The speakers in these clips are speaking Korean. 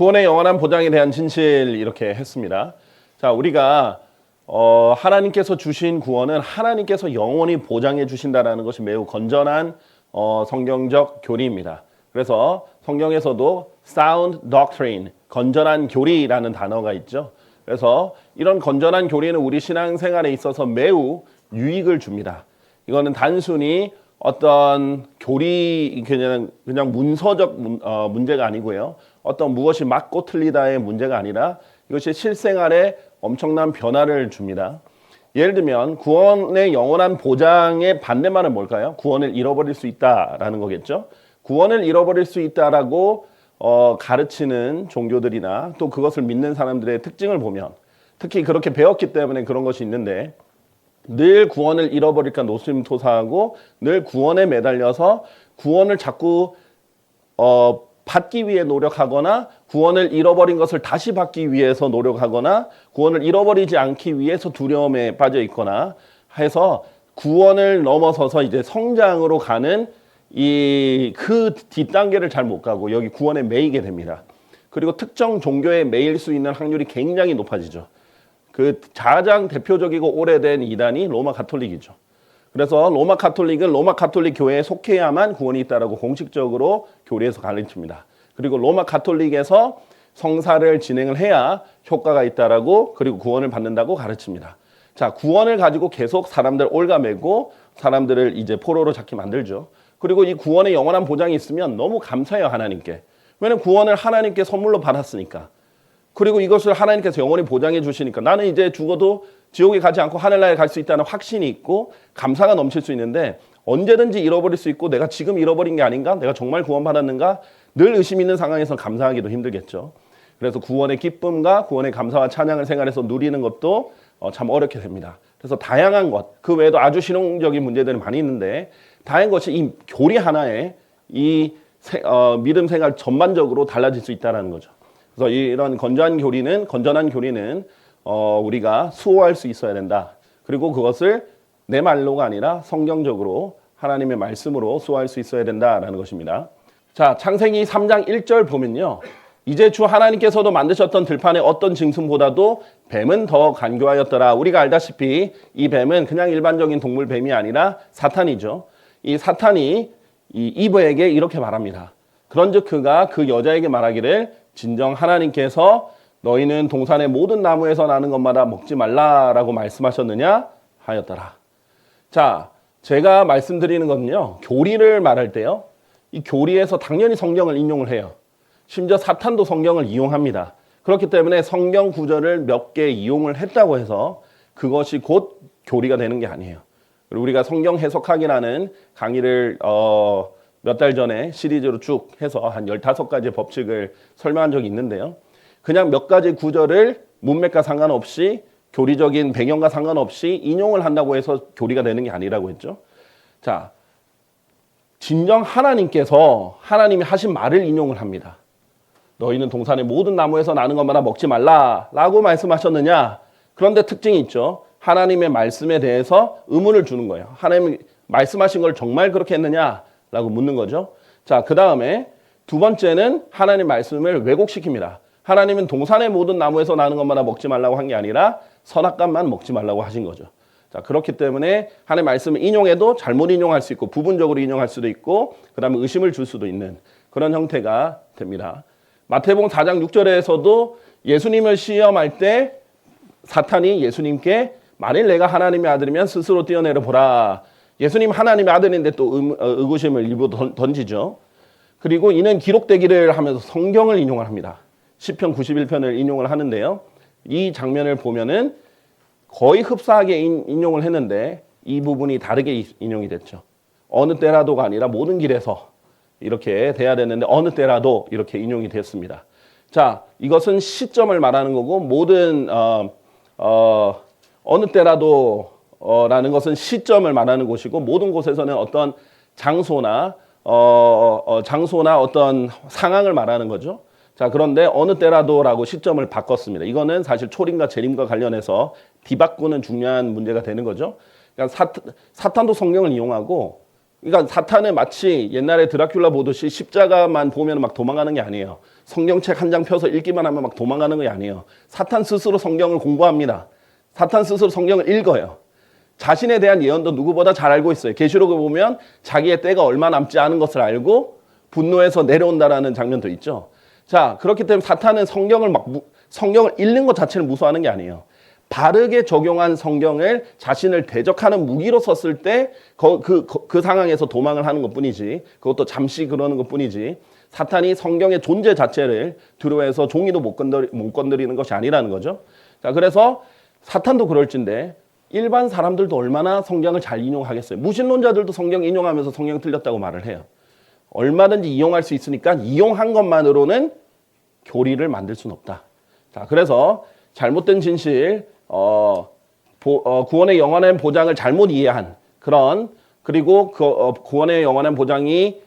구원의 영원한 보장에 대한 진실 이렇게 했습니다. 자, 우리가 하나님께서 주신 구원은 하나님께서 영원히 보장해 주신다라는 것이 매우 건전한 성경적 교리입니다. 그래서 성경에서도 sound doctrine, 건전한 교리라는 단어가 있죠. 그래서 이런 건전한 교리는 우리 신앙생활에 있어서 매우 유익을 줍니다. 이거는 단순히 어떤 교리 그냥 문서적 문제가 아니고요. 어떤 무엇이 맞고 틀리다의 문제가 아니라 이것이 실생활에 엄청난 변화를 줍니다. 예를 들면 구원의 영원한 보장의 반대말은 뭘까요? 구원을 잃어버릴 수 있다라는 거겠죠. 구원을 잃어버릴 수 있다라고 가르치는 종교들이나 또 그것을 믿는 사람들의 특징을 보면 특히 그렇게 배웠기 때문에 그런 것이 있는데 늘 구원을 잃어버릴까 노심초사하고 늘 구원에 매달려서 구원을 자꾸 받기 위해 노력하거나 구원을 잃어버린 것을 다시 받기 위해서 노력하거나 구원을 잃어버리지 않기 위해서 두려움에 빠져 있거나 해서 구원을 넘어서서 이제 성장으로 가는 그 뒷단계를 잘 못 가고 여기 구원에 매이게 됩니다. 그리고 특정 종교에 매일 수 있는 확률이 굉장히 높아지죠. 그 가장 대표적이고 오래된 이단이 로마 가톨릭이죠. 그래서 로마 가톨릭은 로마 가톨릭 교회에 속해야만 구원이 있다라고 공식적으로 교리에서 가르칩니다. 그리고 로마 가톨릭에서 성사를 진행을 해야 효과가 있다라고 그리고 구원을 받는다고 가르칩니다. 자, 구원을 가지고 계속 사람들 올가매고 사람들을 이제 포로로 잡게 만들죠. 그리고 이 구원의 영원한 보장이 있으면 너무 감사해요, 하나님께. 왜냐면 구원을 하나님께 선물로 받았으니까. 그리고 이것을 하나님께서 영원히 보장해 주시니까 나는 이제 죽어도 지옥에 가지 않고 하늘나라에 갈 수 있다는 확신이 있고 감사가 넘칠 수 있는데 언제든지 잃어버릴 수 있고 내가 지금 잃어버린 게 아닌가? 내가 정말 구원받았는가? 늘 의심 있는 상황에서 감사하기도 힘들겠죠. 그래서 구원의 기쁨과 구원의 감사와 찬양을 생활에서 누리는 것도 참 어렵게 됩니다. 그래서 다양한 것, 그 외에도 아주 실용적인 문제들이 많이 있는데 다양한 것이 이 교리 하나에 이 믿음 생활 전반적으로 달라질 수 있다는 거죠. 그래서 이런 건전한 교리는 우리가 수호할 수 있어야 된다. 그리고 그것을 내 말로가 아니라 성경적으로 하나님의 말씀으로 수호할 수 있어야 된다라는 것입니다. 자, 창세기 3장 1절 보면요. 이제 주 하나님께서도 만드셨던 들판의 어떤 짐승보다도 뱀은 더 간교하였더라. 우리가 알다시피 이 뱀은 그냥 일반적인 동물 뱀이 아니라 사탄이죠. 이 사탄이 이 이브에게 이렇게 말합니다. 그런즉 그가 그 여자에게 말하기를 진정 하나님께서 너희는 동산의 모든 나무에서 나는 것마다 먹지 말라라고 말씀하셨느냐 하였더라. 자, 제가 말씀드리는 것은요. 교리를 말할 때요. 이 교리에서 당연히 성경을 인용을 해요. 심지어 사탄도 성경을 이용합니다. 그렇기 때문에 성경 구절을 몇 개 이용을 했다고 해서 그것이 곧 교리가 되는 게 아니에요. 그리고 우리가 성경 해석학이라는 강의를 몇 달 전에 시리즈로 쭉 해서 한 15가지 법칙을 설명한 적이 있는데요. 그냥 몇 가지 구절을 문맥과 상관없이 교리적인 배경과 상관없이 인용을 한다고 해서 교리가 되는 게 아니라고 했죠. 자, 진정 하나님께서 하나님이 하신 말을 인용을 합니다. 너희는 동산의 모든 나무에서 나는 것마다 먹지 말라라고 말씀하셨느냐? 그런데 특징이 있죠. 하나님의 말씀에 대해서 의문을 주는 거예요. 하나님이 말씀하신 걸 정말 그렇게 했느냐라고 묻는 거죠. 자, 그 다음에 두 번째는 하나님 말씀을 왜곡시킵니다. 하나님은 동산의 모든 나무에서 나는 것마다 먹지 말라고 한 게 아니라 선악과만 먹지 말라고 하신 거죠. 자, 그렇기 때문에 하나님의 말씀을 인용해도 잘못 인용할 수 있고 부분적으로 인용할 수도 있고 그 다음에 의심을 줄 수도 있는 그런 형태가 됩니다. 마태복음 4장 6절에서도 예수님을 시험할 때 사탄이 예수님께 만일 내가 하나님의 아들이면 스스로 뛰어내려 보라. 예수님 하나님의 아들인데 또 의구심을 일부 던지죠. 그리고 이는 기록되기를 하면서 성경을 인용을 합니다. 시편 91편을 인용을 하는데요. 이 장면을 보면은 거의 흡사하게 인용을 했는데 이 부분이 다르게 인용이 됐죠. 어느 때라도가 아니라 모든 길에서 이렇게 돼야 되는데 어느 때라도 이렇게 인용이 됐습니다. 자, 이것은 시점을 말하는 거고 모든 어느 때라도 라는 것은 시점을 말하는 곳이고 모든 곳에서는 어떤 장소나 어떤 상황을 말하는 거죠. 자, 그런데 어느 때라도라고 시점을 바꿨습니다. 이거는 사실 초림과 재림과 관련해서 뒤바꾸는 중요한 문제가 되는 거죠. 그러니까 사탄도 성경을 이용하고 그러니까 사탄은 마치 옛날에 드라큘라 보듯이 십자가만 보면 막 도망가는 게 아니에요. 성경책 한 장 펴서 읽기만 하면 막 도망가는 게 아니에요. 사탄 스스로 성경을 공부합니다. 사탄 스스로 성경을 읽어요. 자신에 대한 예언도 누구보다 잘 알고 있어요. 계시록을 보면 자기의 때가 얼마 남지 않은 것을 알고 분노해서 내려온다라는 장면도 있죠. 자, 그렇기 때문에 사탄은 성경을 읽는 것 자체를 무서워하는 게 아니에요. 바르게 적용한 성경을 자신을 대적하는 무기로 썼을 때 그 상황에서 도망을 하는 것뿐이지, 그것도 잠시 그러는 것뿐이지, 사탄이 성경의 존재 자체를 두려워해서 종이도 못 건드리는 것이 아니라는 거죠. 자, 그래서 사탄도 그럴진데 일반 사람들도 얼마나 성경을 잘 인용하겠어요. 무신론자들도 성경 인용하면서 성경 틀렸다고 말을 해요. 얼마든지 이용할 수 있으니까 이용한 것만으로는 교리를 만들 수는 없다. 자, 그래서 잘못된 진실, 구원의 영원한 보장을 잘못 이해한 그리고 구원의 영원한 보장이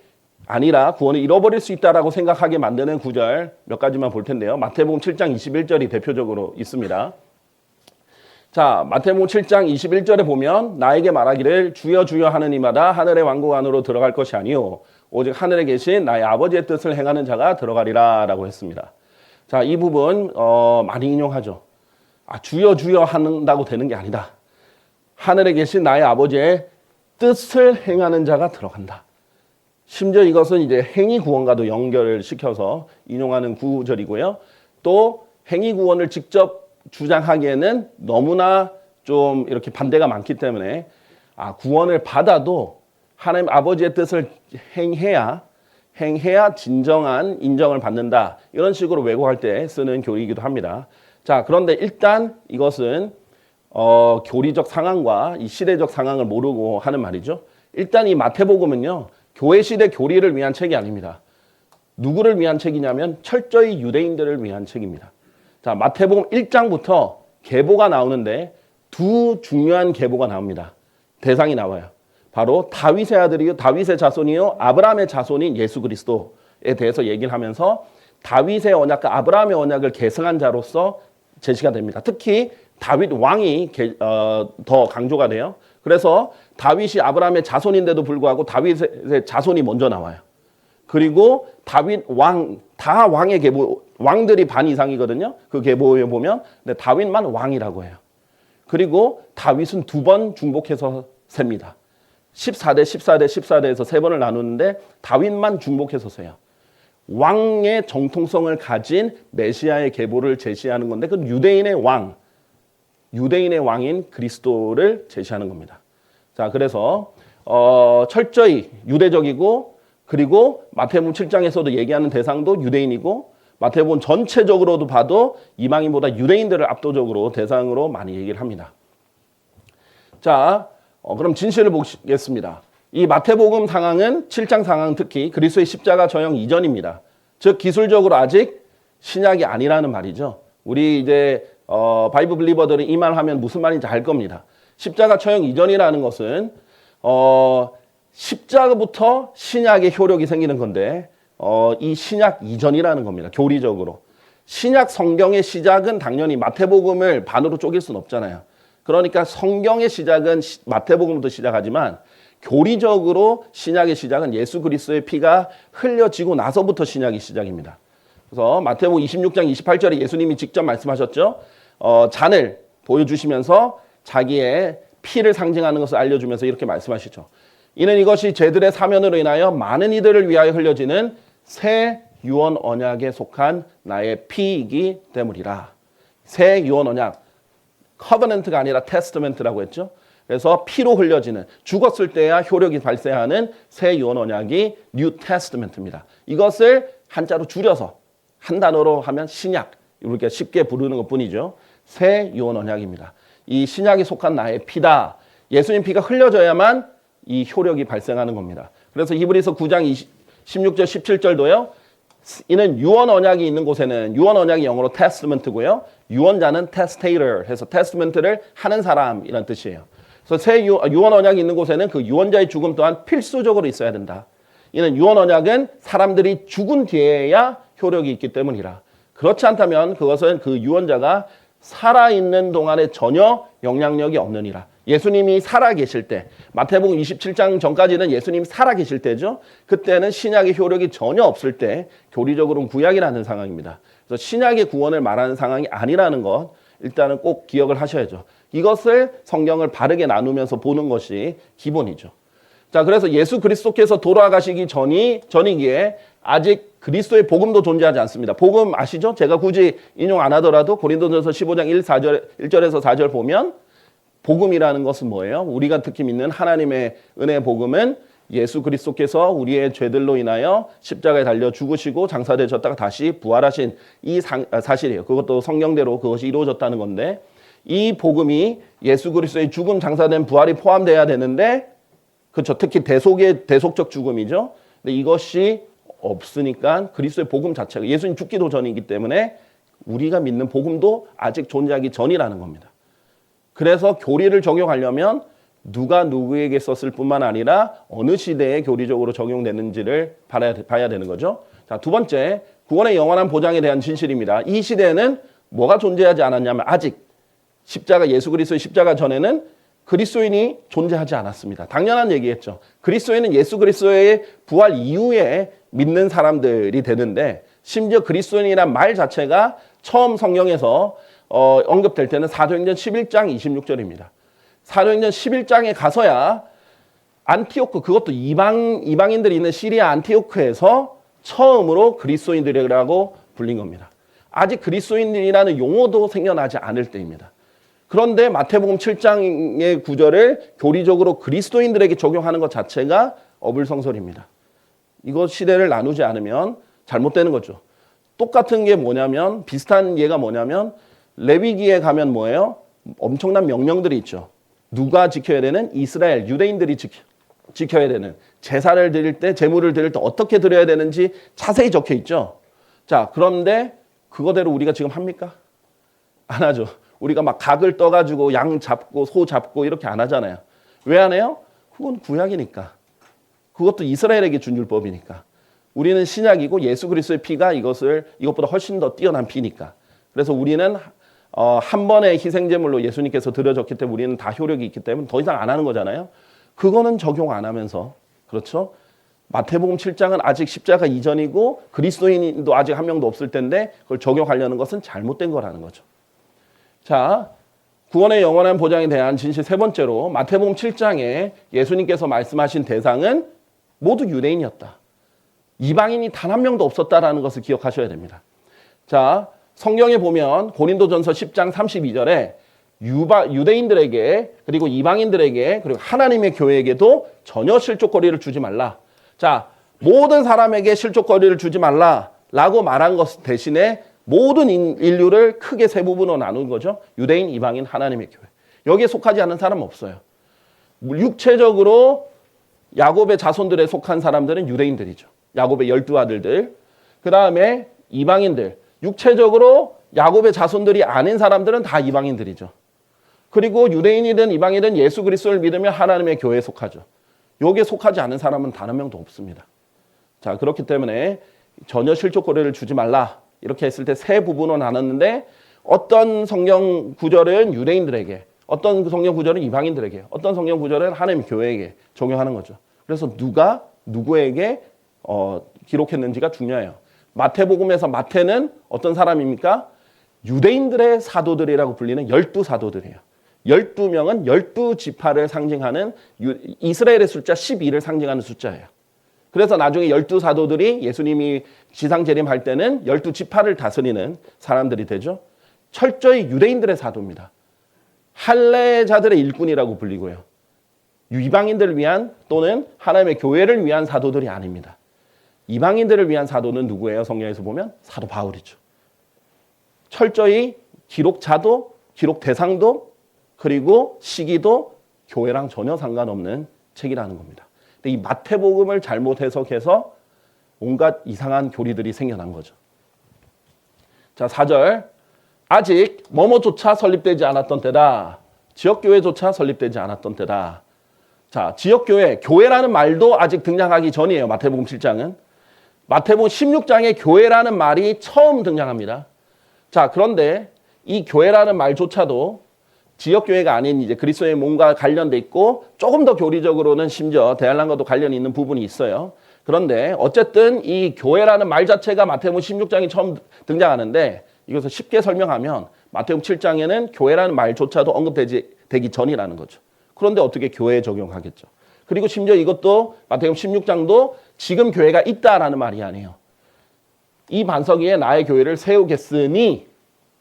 아니라 구원을 잃어버릴 수 있다라고 생각하게 만드는 구절 몇 가지만 볼 텐데요. 마태복음 7장 21절이 대표적으로 있습니다. 자, 마태복음 7장 21절에 보면 나에게 말하기를 주여 주여 하는 이마다 하늘의 왕국 안으로 들어갈 것이 아니요 오직 하늘에 계신 나의 아버지의 뜻을 행하는 자가 들어가리라 라고 했습니다. 자, 이 부분 많이 인용하죠. 주여 주여 한다고 되는 게 아니다. 하늘에 계신 나의 아버지의 뜻을 행하는 자가 들어간다. 심지어 이것은 이제 행위 구원과도 연결을 시켜서 인용하는 구절이고요. 또 행위 구원을 직접 주장하기에는 너무나 좀 이렇게 반대가 많기 때문에 구원을 받아도 하나님 아버지의 뜻을 행해야 진정한 인정을 받는다. 이런 식으로 왜곡할 때 쓰는 교리이기도 합니다. 자, 그런데 일단 이것은 교리적 상황과 이 시대적 상황을 모르고 하는 말이죠. 일단 이 마태복음은요, 교회 시대 교리를 위한 책이 아닙니다. 누구를 위한 책이냐면 철저히 유대인들을 위한 책입니다. 자, 마태복음 1장부터 계보가 나오는데 두 중요한 계보가 나옵니다. 대상이 나와요. 바로 다윗의 아들이요, 다윗의 자손이요, 아브라함의 자손인 예수 그리스도에 대해서 얘기를 하면서 다윗의 언약과 아브라함의 언약을 계승한 자로서 제시가 됩니다. 특히 다윗 왕이 더 강조가 돼요. 그래서 다윗이 아브라함의 자손인데도 불구하고 다윗의 자손이 먼저 나와요. 그리고 다윗 왕, 다 왕의 계보, 왕들이 반 이상이거든요. 그 계보에 보면 근데 다윗만 왕이라고 해요. 그리고 다윗은 두 번 중복해서 셉니다. 14대, 14대, 14대에서 세 번을 나누는데 다윗만 중복해서 세요. 왕의 정통성을 가진 메시아의 계보를 제시하는 건데 그 유대인의 왕인 그리스도를 제시하는 겁니다. 자, 그래서 철저히 유대적이고 그리고 마태복음 7장에서도 얘기하는 대상도 유대인이고 마태복음 전체적으로도 봐도 이방인보다 유대인들을 압도적으로 대상으로 많이 얘기를 합니다. 자, 그럼 진실을 보겠습니다. 이 마태복음 상황은 7장 상황은 특히 그리스도의 십자가 저형 이전입니다. 즉 기술적으로 아직 신약이 아니라는 말이죠. 우리 이제 바이블 빌리버들은 이 말 하면 무슨 말인지 알 겁니다. 십자가 처형 이전이라는 것은 십자가부터 신약의 효력이 생기는 건데 이 신약 이전이라는 겁니다. 교리적으로. 신약 성경의 시작은 당연히 마태복음을 반으로 쪼갤 수는 없잖아요. 그러니까 성경의 시작은 마태복음부터 시작하지만 교리적으로 신약의 시작은 예수 그리스도의 피가 흘려지고 나서부터 신약이 시작입니다. 그래서 마태복음 26장 28절에 예수님이 직접 말씀하셨죠. 잔을 보여주시면서 자기의 피를 상징하는 것을 알려주면서 이렇게 말씀하시죠. 이는 이것이 죄들의 사면으로 인하여 많은 이들을 위하여 흘려지는 새 유언 언약에 속한 나의 피이기 때문이라. 새 유언 언약, 커버넌트가 아니라 테스트멘트라고 했죠. 그래서 피로 흘려지는 죽었을 때야 효력이 발생하는 새 유언 언약이 뉴 테스트멘트입니다. 이것을 한자로 줄여서 한 단어로 하면 신약, 이렇게 쉽게 부르는 것뿐이죠. 새 유언 언약입니다. 이 신약에 속한 나의 피다. 예수님 피가 흘려져야만 이 효력이 발생하는 겁니다. 그래서 히브리서 9장 16절 17절도요. 이는 유언 언약이 있는 곳에는 유언 언약이 영어로 테스트먼트고요. 유언자는 테스테이터 해서 테스트먼트를 하는 사람이란 뜻이에요. 그래서 새 유언 언약이 있는 곳에는 그 유언자의 죽음 또한 필수적으로 있어야 된다. 이는 유언 언약은 사람들이 죽은 뒤에야 효력이 있기 때문이라. 그렇지 않다면 그것은 그 유언자가 살아있는 동안에 전혀 영향력이 없느니라. 예수님이 살아 계실 때, 마태복음 27장 전까지는 예수님이 살아 계실 때죠. 그때는 신약의 효력이 전혀 없을 때 교리적으로는 구약이라는 상황입니다. 그래서 신약의 구원을 말하는 상황이 아니라는 것 일단은 꼭 기억을 하셔야죠. 이것을 성경을 바르게 나누면서 보는 것이 기본이죠. 자, 그래서 예수 그리스도께서 돌아가시기 전이기에 아직 그리스도의 복음도 존재하지 않습니다. 복음 아시죠? 제가 굳이 인용 안 하더라도 고린도전서 15장 1절에서 4절 보면 복음이라는 것은 뭐예요? 우리가 특히 믿는 하나님의 은혜의 복음은 예수 그리스도께서 우리의 죄들로 인하여 십자가에 달려 죽으시고 장사되셨다가 다시 부활하신 이 사실이에요. 그것도 성경대로 그것이 이루어졌다는 건데 이 복음이 예수 그리스도의 죽음, 장사된 부활이 포함돼야 되는데 그렇죠. 특히 대속적 죽음이죠. 근데 이것이 없으니까 그리스도의 복음 자체가 예수님 죽기도 전이기 때문에 우리가 믿는 복음도 아직 존재하기 전이라는 겁니다. 그래서 교리를 적용하려면 누가 누구에게 썼을 뿐만 아니라 어느 시대에 교리적으로 적용되는지를 봐야 되는 거죠. 자, 두 번째, 구원의 영원한 보장에 대한 진실입니다. 이 시대에는 뭐가 존재하지 않았냐면 아직 십자가, 예수 그리스도의 십자가 전에는 그리스도인이 존재하지 않았습니다. 당연한 얘기겠죠. 그리스도인은 예수 그리스도의 부활 이후에 믿는 사람들이 되는데 심지어 그리스도인이란 말 자체가 처음 성경에서 언급될 때는 사도행전 11장 26절입니다. 사도행전 11장에 가서야 안티오크, 그것도 이방인들이 있는 시리아 안티오크에서 처음으로 그리스도인들이라고 불린 겁니다. 아직 그리스도인이라는 용어도 생겨나지 않을 때입니다. 그런데 마태복음 7장의 구절을 교리적으로 그리스도인들에게 적용하는 것 자체가 어불성설입니다. 이거 시대를 나누지 않으면 잘못되는 거죠. 똑같은 게 뭐냐면, 비슷한 예가 뭐냐면 레위기에 가면 뭐예요? 엄청난 명령들이 있죠. 누가 지켜야 되는? 이스라엘, 유대인들이 지켜야 되는. 제사를 드릴 때, 제물을 드릴 때 어떻게 드려야 되는지 자세히 적혀 있죠. 자, 그런데 그거대로 우리가 지금 합니까? 안 하죠. 우리가 막 각을 떠가지고 양 잡고 소 잡고 이렇게 안 하잖아요. 왜 안 해요? 그건 구약이니까. 그것도 이스라엘에게 준 율법이니까. 우리는 신약이고 예수 그리스도의 피가 이것보다 훨씬 더 뛰어난 피니까. 그래서 우리는 한 번의 희생제물로 예수님께서 드려졌기 때문에 우리는 다 효력이 있기 때문에 더 이상 안 하는 거잖아요. 그거는 적용 안 하면서, 그렇죠? 마태복음 7장은 아직 십자가 이전이고 그리스도인도 아직 한 명도 없을 텐데 그걸 적용하려는 것은 잘못된 거라는 거죠. 자, 구원의 영원한 보장에 대한 진실 세 번째로 마태복음 7장에 예수님께서 말씀하신 대상은 모두 유대인이었다. 이방인이 단 한 명도 없었다라는 것을 기억하셔야 됩니다. 자, 성경에 보면 고린도전서 10장 32절에 유대인들에게 그리고 이방인들에게 그리고 하나님의 교회에게도 전혀 실족거리를 주지 말라. 자, 모든 사람에게 실족거리를 주지 말라라고 말한 것 대신에 모든 인류를 크게 세 부분으로 나눈 거죠. 유대인, 이방인, 하나님의 교회. 여기에 속하지 않은 사람은 없어요. 육체적으로 야곱의 자손들에 속한 사람들은 유대인들이죠. 야곱의 12아들들. 그 다음에 이방인들. 육체적으로 야곱의 자손들이 아닌 사람들은 다 이방인들이죠. 그리고 유대인이든 이방인이든 예수 그리스도를 믿으면 하나님의 교회에 속하죠. 여기에 속하지 않은 사람은 단 한 명도 없습니다. 자, 그렇기 때문에 전혀 실족거리를 주지 말라. 이렇게 했을 때 세 부분으로 나눴는데 어떤 성경 구절은 유대인들에게, 어떤 성경 구절은 이방인들에게, 어떤 성경 구절은 하나님의 교회에게 적용하는 거죠. 그래서 누가 누구에게 기록했는지가 중요해요. 마태복음에서 마태는 어떤 사람입니까? 유대인들의 사도들이라고 불리는 12사도들이에요. 12명은 12지파를 상징하는 이스라엘의 숫자 12를 상징하는 숫자예요. 그래서 나중에 12사도들이 예수님이 지상재림할 때는 12지파를 다스리는 사람들이 되죠. 철저히 유대인들의 사도입니다. 할례자들의 일꾼이라고 불리고요. 이방인들을 위한 또는 하나님의 교회를 위한 사도들이 아닙니다. 이방인들을 위한 사도는 누구예요? 성경에서 보면 사도 바울이죠. 철저히 기록자도, 기록 대상도, 그리고 시기도 교회랑 전혀 상관없는 책이라는 겁니다. 근데 이 마태복음을 잘못 해석해서 온갖 이상한 교리들이 생겨난 거죠. 자, 4절. 아직 뭐뭐조차 설립되지 않았던 때다. 지역교회조차 설립되지 않았던 때다. 자, 지역교회, 교회라는 말도 아직 등장하기 전이에요. 마태복음 7장은. 마태복음 16장에 교회라는 말이 처음 등장합니다. 자, 그런데 이 교회라는 말조차도 지역교회가 아닌 이제 그리스도의 몸과 관련돼 있고 조금 더 교리적으로는 심지어 대한란과도 관련이 있는 부분이 있어요. 그런데 어쨌든 이 교회라는 말 자체가 마태복음 16장이 처음 등장하는데 이것을 쉽게 설명하면 마태복음 7장에는 교회라는 말조차도 언급되기 전이라는 거죠. 그런데 어떻게 교회에 적용하겠죠. 그리고 심지어 이것도 마태복음 16장도 지금 교회가 있다라는 말이 아니에요. 이 반석 위에 나의 교회를 세우겠으니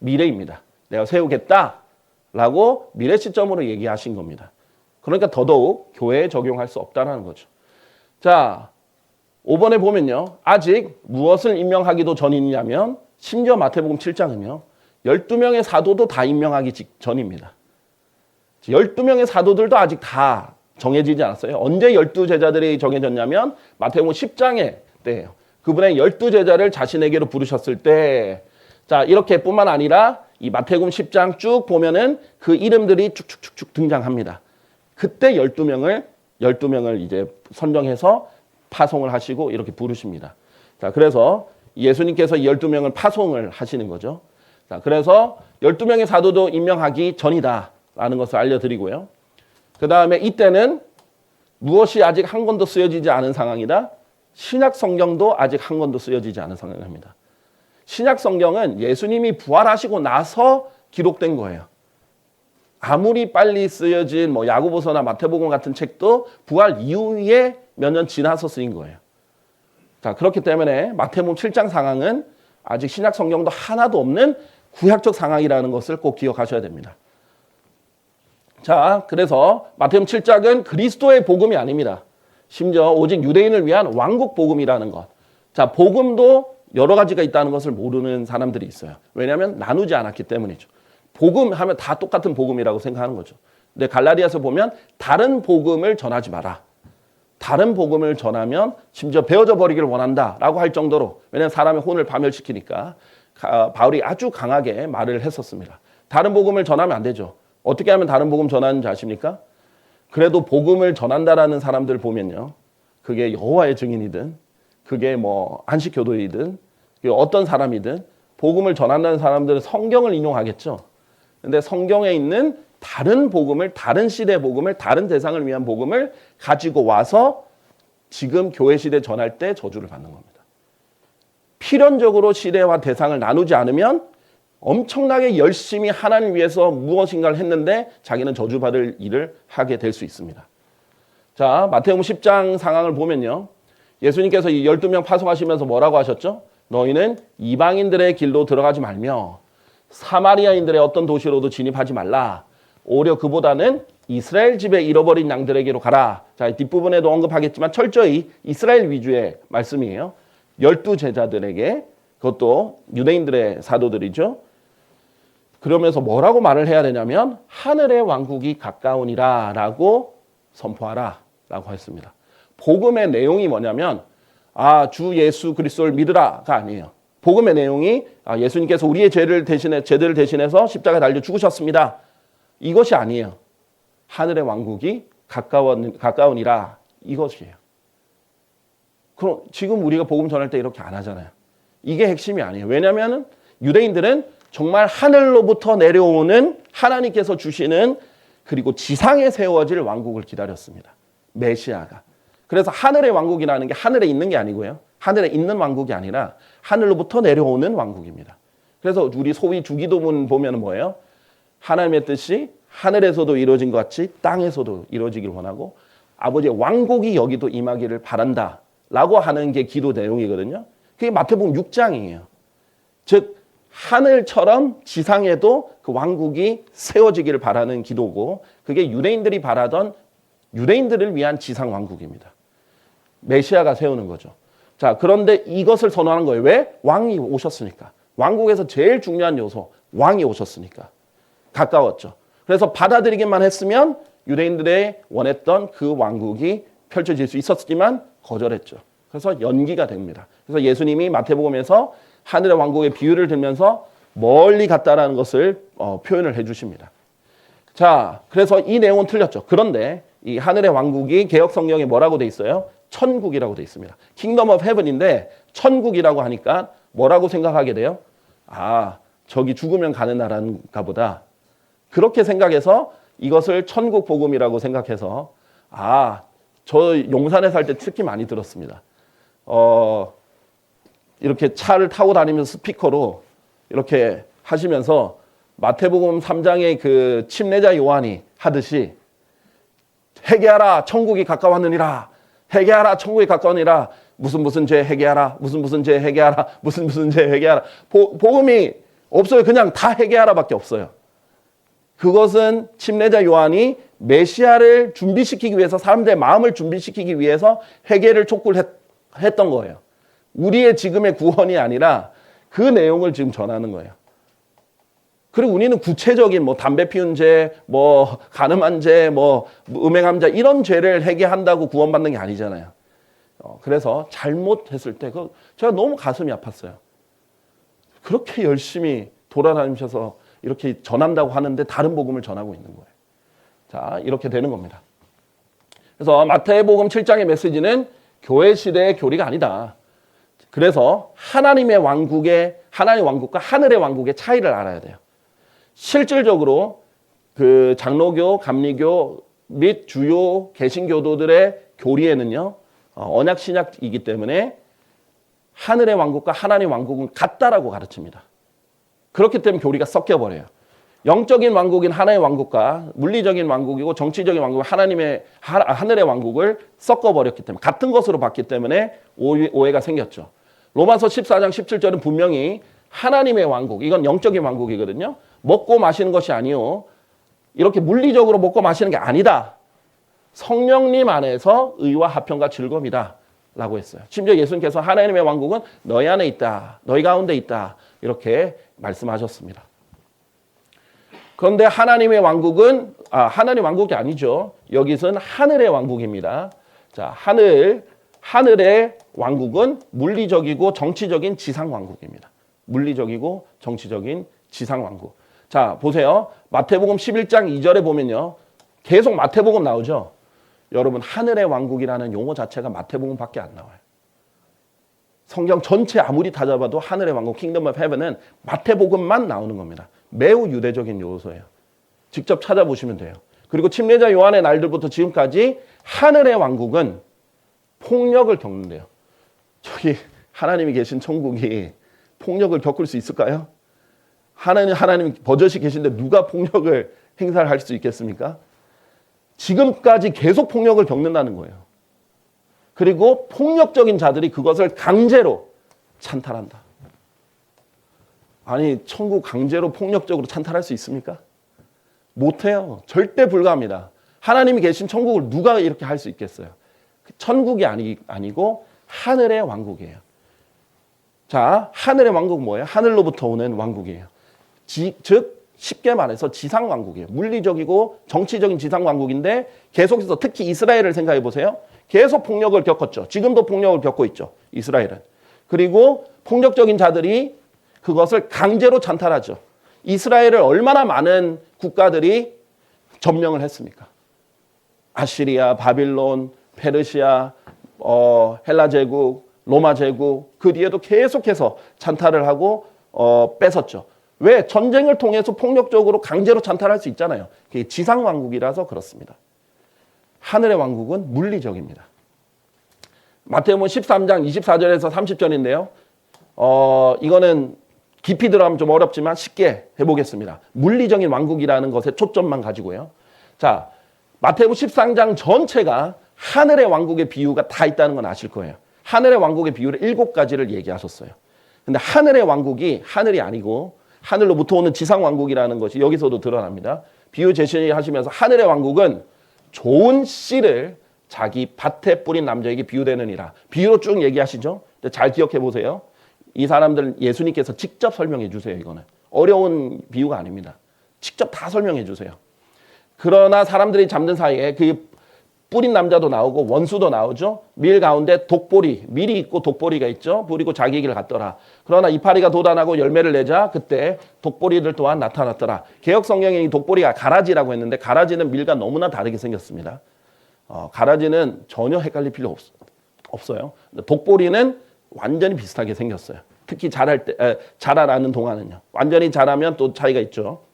미래입니다. 내가 세우겠다라고 미래 시점으로 얘기하신 겁니다. 그러니까 더더욱 교회에 적용할 수 없다는 거죠. 자, 5번에 보면요. 아직 무엇을 임명하기도 전이냐면 심지어 마태복음 7장은요. 12명의 사도도 다 임명하기 직전입니다. 12명의 사도들도 아직 다 정해지지 않았어요. 언제 12제자들이 정해졌냐면 마태복음 10장의 때예요. 그분의 12제자를 자신에게로 부르셨을 때, 자, 이렇게 뿐만 아니라 이 마태복음 10장 쭉 보면은 그 이름들이 쭉쭉쭉쭉 등장합니다. 그때 12명을 이제 선정해서 파송을 하시고 이렇게 부르십니다. 자, 그래서 예수님께서 12명을 파송을 하시는 거죠. 자, 그래서 12명의 사도도 임명하기 전이다라는 것을 알려드리고요. 그 다음에 이때는 무엇이 아직 한 권도 쓰여지지 않은 상황이다. 신약 성경도 아직 한 권도 쓰여지지 않은 상황입니다. 신약 성경은 예수님이 부활하시고 나서 기록된 거예요. 아무리 빨리 쓰여진 뭐 야고보서나 마태복음 같은 책도 부활 이후에 몇 년 지나서 쓰인 거예요. 자, 그렇기 때문에 마태복음 7장 상황은 아직 신약 성경도 하나도 없는 구약적 상황이라는 것을 꼭 기억하셔야 됩니다. 자, 그래서 마태복음 7장은 그리스도의 복음이 아닙니다. 심지어 오직 유대인을 위한 왕국 복음이라는 것. 자, 복음도 여러 가지가 있다는 것을 모르는 사람들이 있어요. 왜냐하면 나누지 않았기 때문이죠. 복음 하면 다 똑같은 복음이라고 생각하는 거죠. 근데 갈라디아서 보면 다른 복음을 전하지 마라. 다른 복음을 전하면 심지어 베어져 버리기를 원한다라고 할 정도로, 왜냐하면 사람의 혼을 파멸시키니까 바울이 아주 강하게 말을 했었습니다. 다른 복음을 전하면 안 되죠. 어떻게 하면 다른 복음 전하는지 아십니까? 그래도 복음을 전한다라는 사람들 보면요. 그게 여호와의 증인이든 그게 뭐 안식교도이든 어떤 사람이든 복음을 전한다는 사람들은 성경을 인용하겠죠. 근데 성경에 있는 다른 복음을, 다른 시대의 복음을, 다른 대상을 위한 복음을 가지고 와서 지금 교회 시대 전할 때 저주를 받는 겁니다. 필연적으로 시대와 대상을 나누지 않으면 엄청나게 열심히 하나님 위해서 무엇인가를 했는데 자기는 저주받을 일을 하게 될 수 있습니다. 자, 마태복음 10장 상황을 보면요. 예수님께서 이 12명 파송하시면서 뭐라고 하셨죠? 너희는 이방인들의 길로 들어가지 말며 사마리아인들의 어떤 도시로도 진입하지 말라. 오히려 그보다는 이스라엘 집에 잃어버린 양들에게로 가라. 자, 뒷부분에도 언급하겠지만 철저히 이스라엘 위주의 말씀이에요. 12제자들에게, 그것도 유대인들의 사도들이죠. 그러면서 뭐라고 말을 해야 되냐면 하늘의 왕국이 가까우니라 라고 선포하라 라고 했습니다. 복음의 내용이 뭐냐면 주 예수 그리스도를 믿으라가 아니에요. 복음의 내용이 예수님께서 우리의 죄들을 대신해서 십자가에 달려 죽으셨습니다. 이것이 아니에요. 하늘의 왕국이 가까우니라 이것이에요. 그럼 지금 우리가 복음 전할 때 이렇게 안 하잖아요. 이게 핵심이 아니에요. 왜냐하면 유대인들은 정말 하늘로부터 내려오는 하나님께서 주시는 그리고 지상에 세워질 왕국을 기다렸습니다. 메시아가. 그래서 하늘의 왕국이라는 게 하늘에 있는 게 아니고요. 하늘에 있는 왕국이 아니라 하늘로부터 내려오는 왕국입니다. 그래서 우리 소위 주기도문 보면 뭐예요? 하나님의 뜻이 하늘에서도 이루어진 것 같이 땅에서도 이루어지길 원하고 아버지의 왕국이 여기도 임하기를 바란다 라고 하는 게 기도 내용이거든요. 그게 마태복음 6장이에요. 즉 하늘처럼 지상에도 그 왕국이 세워지기를 바라는 기도고 그게 유대인들이 바라던 유대인들을 위한 지상 왕국입니다. 메시아가 세우는 거죠. 자, 그런데 이것을 선언하는 거예요. 왜? 왕이 오셨으니까. 왕국에서 제일 중요한 요소, 왕이 오셨으니까. 가까웠죠. 그래서 받아들이기만 했으면 유대인들의 원했던 그 왕국이 펼쳐질 수 있었지만 거절했죠. 그래서 연기가 됩니다. 그래서 예수님이 마태복음에서 하늘의 왕국의 비유를 들면서 멀리 갔다라는 것을 표현을 해주십니다. 자, 그래서 이 내용은 틀렸죠. 그런데 이 하늘의 왕국이 개역 성경에 뭐라고 돼 있어요? 천국이라고 돼 있습니다. Kingdom of Heaven인데 천국이라고 하니까 뭐라고 생각하게 돼요? 저기 죽으면 가는 나라인가 보다. 그렇게 생각해서 이것을 천국 복음이라고 생각해서 저 용산에 살 때 특히 많이 들었습니다. 이렇게 차를 타고 다니면서 스피커로 이렇게 하시면서 마태복음 3장의 그 침례자 요한이 하듯이 회개하라 천국이 가까웠느니라. 회개하라 천국이 가까우니라. 무슨 죄 회개하라. 무슨 죄 회개하라. 무슨 죄 회개하라. 복음이 없어요. 그냥 다 회개하라밖에 없어요. 그것은 침례자 요한이 메시아를 준비시키기 위해서 사람들의 마음을 준비시키기 위해서 회개를 촉구를 했던 거예요. 우리의 지금의 구원이 아니라 그 내용을 지금 전하는 거예요. 그리고 우리는 구체적인 담배 피운 죄, 간음한 죄, 음행한 죄 이런 죄를 회개한다고 구원받는 게 아니잖아요. 그래서 잘못했을 때 제가 너무 가슴이 아팠어요. 그렇게 열심히 돌아다니셔서 이렇게 전한다고 하는데 다른 복음을 전하고 있는 거예요. 자, 이렇게 되는 겁니다. 그래서 마태복음 7장의 메시지는 교회 시대의 교리가 아니다. 그래서 하나님의 왕국과 하늘의 왕국의 차이를 알아야 돼요. 실질적으로 그 장로교, 감리교 및 주요 개신교도들의 교리에는요, 언약 신약이기 때문에 하늘의 왕국과 하나님의 왕국은 같다라고 가르칩니다. 그렇기 때문에 교리가 섞여버려요. 영적인 왕국인 하나의 왕국과 물리적인 왕국이고 정치적인 왕국은 하늘의 왕국을 섞어버렸기 때문에 같은 것으로 봤기 때문에 오해가 생겼죠. 로마서 14장 17절은 분명히 하나님의 왕국, 이건 영적인 왕국이거든요. 먹고 마시는 것이 아니요. 이렇게 물리적으로 먹고 마시는 게 아니다. 성령님 안에서 의와 화평과 즐거움이다. 라고 했어요. 심지어 예수님께서 하나님의 왕국은 너희 안에 있다. 너희 가운데 있다. 이렇게 말씀하셨습니다. 그런데 하나님의 왕국은 하나님의 왕국이 아니죠. 여기서는 하늘의 왕국입니다. 자, 하늘의 왕국은 물리적이고 정치적인 지상 왕국입니다. 물리적이고 정치적인 지상 왕국. 자, 보세요. 마태복음 11장 2절에 보면요. 계속 마태복음 나오죠. 여러분, 하늘의 왕국이라는 용어 자체가 마태복음밖에 안 나와요. 성경 전체 아무리 다 잡아도 하늘의 왕국, 킹덤 오브 헤븐은 마태복음만 나오는 겁니다. 매우 유대적인 요소예요. 직접 찾아보시면 돼요. 그리고 침례자 요한의 날들부터 지금까지 하늘의 왕국은 폭력을 겪는데요. 저기 하나님이 계신 천국이 폭력을 겪을 수 있을까요? 하나님 버젓이 계신데 누가 폭력을 행사를 할 수 있겠습니까? 지금까지 계속 폭력을 겪는다는 거예요. 그리고 폭력적인 자들이 그것을 강제로 찬탈한다. 아니, 천국 강제로 폭력적으로 찬탈할 수 있습니까? 못해요. 절대 불가합니다. 하나님이 계신 천국을 누가 이렇게 할 수 있겠어요? 천국이 아니고 하늘의 왕국이에요. 자, 하늘의 왕국은 뭐예요? 하늘로부터 오는 왕국이에요. 즉 쉽게 말해서 지상 왕국이에요. 물리적이고 정치적인 지상 왕국인데 계속해서 특히 이스라엘을 생각해 보세요. 계속 폭력을 겪었죠. 지금도 폭력을 겪고 있죠. 이스라엘은. 그리고 폭력적인 자들이 그것을 강제로 찬탈하죠. 이스라엘을 얼마나 많은 국가들이 점령을 했습니까? 아시리아, 바빌론, 페르시아, 헬라 제국, 로마 제국, 그 뒤에도 계속해서 찬탈을 하고 뺏었죠. 왜? 전쟁을 통해서 폭력적으로 강제로 찬탈할 수 있잖아요. 그게 지상 왕국이라서 그렇습니다. 하늘의 왕국은 물리적입니다. 마태복음 13장 24절에서 30절인데요. 이거는 깊이 들어가면 좀 어렵지만 쉽게 해보겠습니다. 물리적인 왕국이라는 것에 초점만 가지고요. 자, 마태복음 13장 전체가 하늘의 왕국의 비유가 다 있다는 건 아실 거예요. 하늘의 왕국의 비유를 7가지를 얘기하셨어요. 근데 하늘의 왕국이 하늘이 아니고 하늘로부터 오는 지상 왕국이라는 것이 여기서도 드러납니다. 비유 제시하시면서 하늘의 왕국은 좋은 씨를 자기 밭에 뿌린 남자에게 비유되느니라. 비유로 쭉 얘기하시죠. 잘 기억해 보세요. 이 사람들 예수님께서 직접 설명해 주세요. 이거는 어려운 비유가 아닙니다. 직접 다 설명해 주세요. 그러나 사람들이 잠든 사이에 그 뿌린 남자도 나오고 원수도 나오죠. 밀 가운데 독보리, 밀이 있고 독보리가 있죠. 뿌리고 자기 길을 갔더라. 그러나 이파리가 돋아나고 열매를 내자 그때 독보리들 또한 나타났더라. 개역 성경에 이 독보리가 가라지라고 했는데 가라지는 밀과 너무나 다르게 생겼습니다. 가라지는 전혀 헷갈릴 필요 없어요. 독보리는 완전히 비슷하게 생겼어요. 특히 자라나는 동안은요. 완전히 자라면 또 차이가 있죠.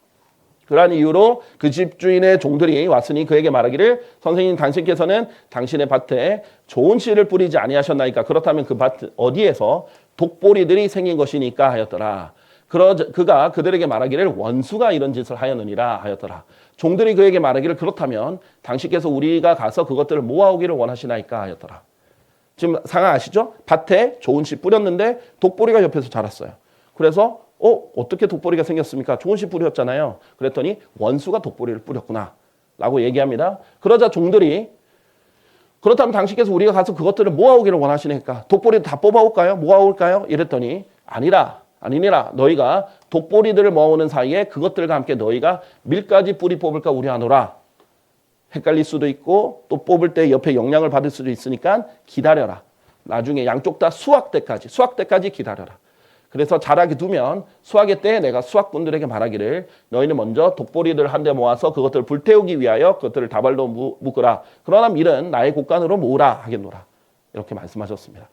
그러한 이유로 그 집주인의 종들이 왔으니 그에게 말하기를 선생님 당신께서는 당신의 밭에 좋은 씨를 뿌리지 아니하셨나이까. 그렇다면 그 밭 어디에서 독보리들이 생긴 것이니까 하였더라. 그가 그들에게 말하기를 원수가 이런 짓을 하였느니라 하였더라. 종들이 그에게 말하기를 그렇다면 당신께서 우리가 가서 그것들을 모아오기를 원하시나이까 하였더라. 지금 상황 아시죠? 밭에 좋은 씨 뿌렸는데 독보리가 옆에서 자랐어요. 그래서 어떻게 독보리가 생겼습니까? 좋은 씨 뿌렸잖아요. 그랬더니 원수가 독보리를 뿌렸구나 라고 얘기합니다. 그러자 종들이 그렇다면 당신께서 우리가 가서 그것들을 모아오기를 원하시니까 독보리 다 뽑아올까요? 모아올까요? 이랬더니 아니니라 너희가 독보리들을 모아오는 사이에 그것들과 함께 너희가 밀가지 뿌리 뽑을까 우려하노라. 헷갈릴 수도 있고 또 뽑을 때 옆에 영향을 받을 수도 있으니까 기다려라. 나중에 양쪽 다 수확 때까지 기다려라. 그래서 자라게 두면 수확의 때에 내가 수확꾼들에게 말하기를 너희는 먼저 독보리들을 한데 모아서 그것들을 불태우기 위하여 그것들을 다발로 묶으라. 그러나 밀은 나의 곡간으로 모으라 하겠노라. 이렇게 말씀하셨습니다.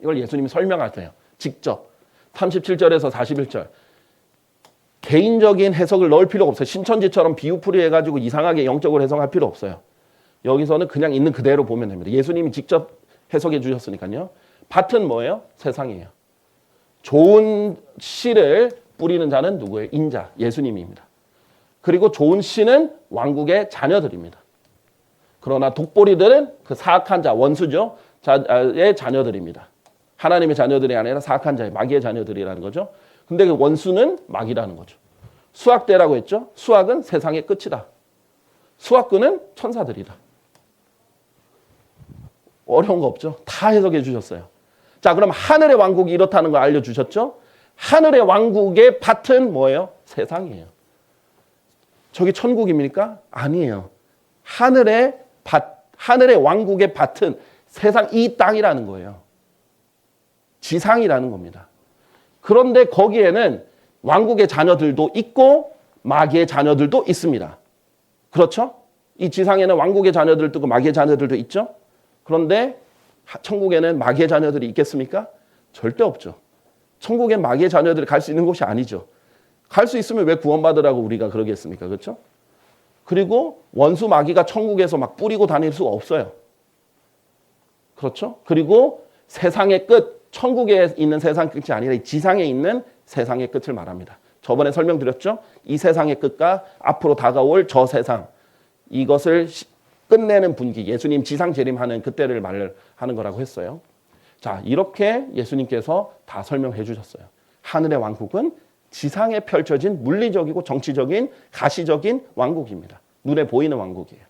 이걸 예수님이 설명하세요. 직접 37절에서 41절. 개인적인 해석을 넣을 필요가 없어요. 신천지처럼 비유풀이 해가지고 이상하게 영적으로 해석할 필요 없어요. 여기서는 그냥 있는 그대로 보면 됩니다. 예수님이 직접 해석해 주셨으니까요. 밭은 뭐예요? 세상이에요. 좋은 씨를 뿌리는 자는 누구예요? 인자, 예수님입니다. 그리고 좋은 씨는 왕국의 자녀들입니다. 그러나 독보리들은 그 사악한 자, 원수죠. 자의 자녀들입니다. 하나님의 자녀들이 아니라 사악한 자의 마귀의 자녀들이라는 거죠. 근데 그 원수는 마귀라는 거죠. 수학대라고 했죠. 수학은 세상의 끝이다. 수학꾼은 천사들이다. 어려운 거 없죠. 다 해석해 주셨어요. 자, 그럼 하늘의 왕국이 이렇다는 거 알려주셨죠? 하늘의 왕국의 밭은 뭐예요? 세상이에요. 저기 천국입니까? 아니에요. 하늘의 왕국의 밭은 세상 이 땅이라는 거예요. 지상이라는 겁니다. 그런데 거기에는 왕국의 자녀들도 있고 마귀의 자녀들도 있습니다. 그렇죠? 이 지상에는 왕국의 자녀들도 있고 마귀의 자녀들도 있죠? 그런데 천국에는 마귀의 자녀들이 있겠습니까? 절대 없죠. 천국엔 마귀의 자녀들이 갈 수 있는 곳이 아니죠. 갈 수 있으면 왜 구원받으라고 우리가 그러겠습니까? 그렇죠? 그리고 원수 마귀가 천국에서 막 뿌리고 다닐 수가 없어요. 그렇죠? 그리고 세상의 끝, 천국에 있는 세상 끝이 아니라 이 지상에 있는 세상의 끝을 말합니다. 저번에 설명드렸죠? 이 세상의 끝과 앞으로 다가올 저 세상, 이것을 끝내는 분기, 예수님 지상 재림하는 그때를 말하는 거라고 했어요. 자, 이렇게 예수님께서 다 설명해 주셨어요. 하늘의 왕국은 지상에 펼쳐진 물리적이고 정치적인 가시적인 왕국입니다. 눈에 보이는 왕국이에요.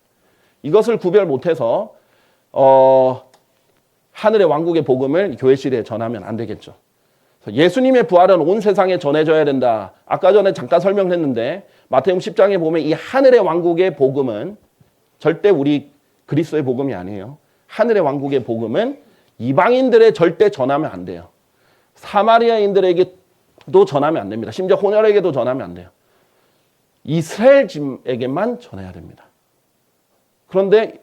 이것을 구별 못해서 하늘의 왕국의 복음을 교회 시대에 전하면 안 되겠죠. 예수님의 부활은 온 세상에 전해져야 된다. 아까 전에 잠깐 설명을 했는데 마태복음 10장에 보면 이 하늘의 왕국의 복음은 절대 우리 그리스도의 복음이 아니에요. 하늘의 왕국의 복음은 이방인들의 절대 전하면 안 돼요. 사마리아인들에게도 전하면 안 됩니다. 심지어 혼혈에게도 전하면 안 돼요. 이스라엘에게만 전해야 됩니다. 그런데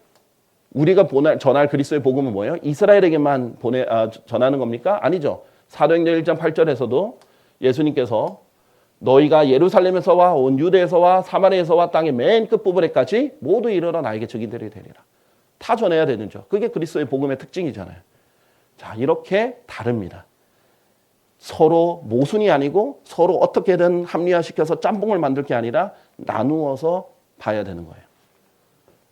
우리가 전할 그리스도의 복음은 뭐예요? 이스라엘에게만 전하는 겁니까? 아니죠. 사도행전 1장 8절에서도 예수님께서 너희가 예루살렘에서와 온 유대에서와 사마리아에서와 땅의 맨 끝부분에까지 모두 이르러 나에게 증인들이 되리라. 다 전해야 되는죠. 그게 그리스도의 복음의 특징이잖아요. 자, 이렇게 다릅니다. 서로 모순이 아니고 서로 어떻게든 합리화시켜서 짬뽕을 만들 게 아니라 나누어서 봐야 되는 거예요.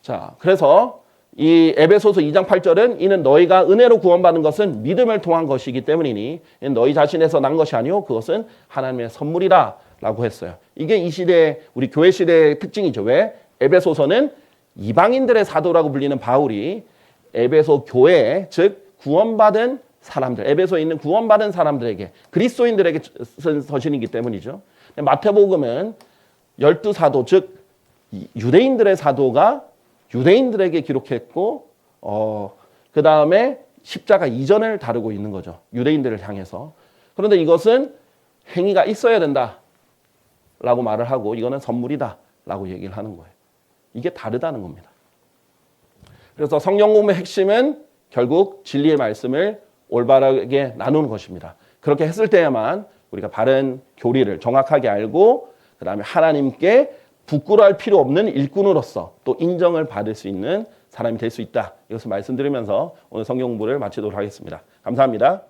자, 그래서 이 에베소서 2장 8절은 이는 너희가 은혜로 구원받은 것은 믿음을 통한 것이기 때문이니 너희 자신에서 난 것이 아니요 그것은 하나님의 선물이라 라고 했어요. 이게 이 시대 우리 교회 시대의 특징이죠. 왜? 에베소서는 이방인들의 사도라고 불리는 바울이 에베소 교회 즉 구원받은 사람들 에베소에 있는 구원받은 사람들에게 그리스도인들에게 쓴 서신이기 때문이죠. 마태복음은 12사도 즉 유대인들의 사도가 유대인들에게 기록했고 그 다음에 십자가 이전을 다루고 있는 거죠. 유대인들을 향해서. 그런데 이것은 행위가 있어야 된다라고 말을 하고 이거는 선물이다라고 얘기를 하는 거예요. 이게 다르다는 겁니다. 그래서 성경 공부의 핵심은 결국 진리의 말씀을 올바르게 나누는 것입니다. 그렇게 했을 때야만 우리가 바른 교리를 정확하게 알고 그다음에 하나님께 부끄러워할 필요 없는 일꾼으로서 또 인정을 받을 수 있는 사람이 될 수 있다. 이것을 말씀드리면서 오늘 성경 공부를 마치도록 하겠습니다. 감사합니다.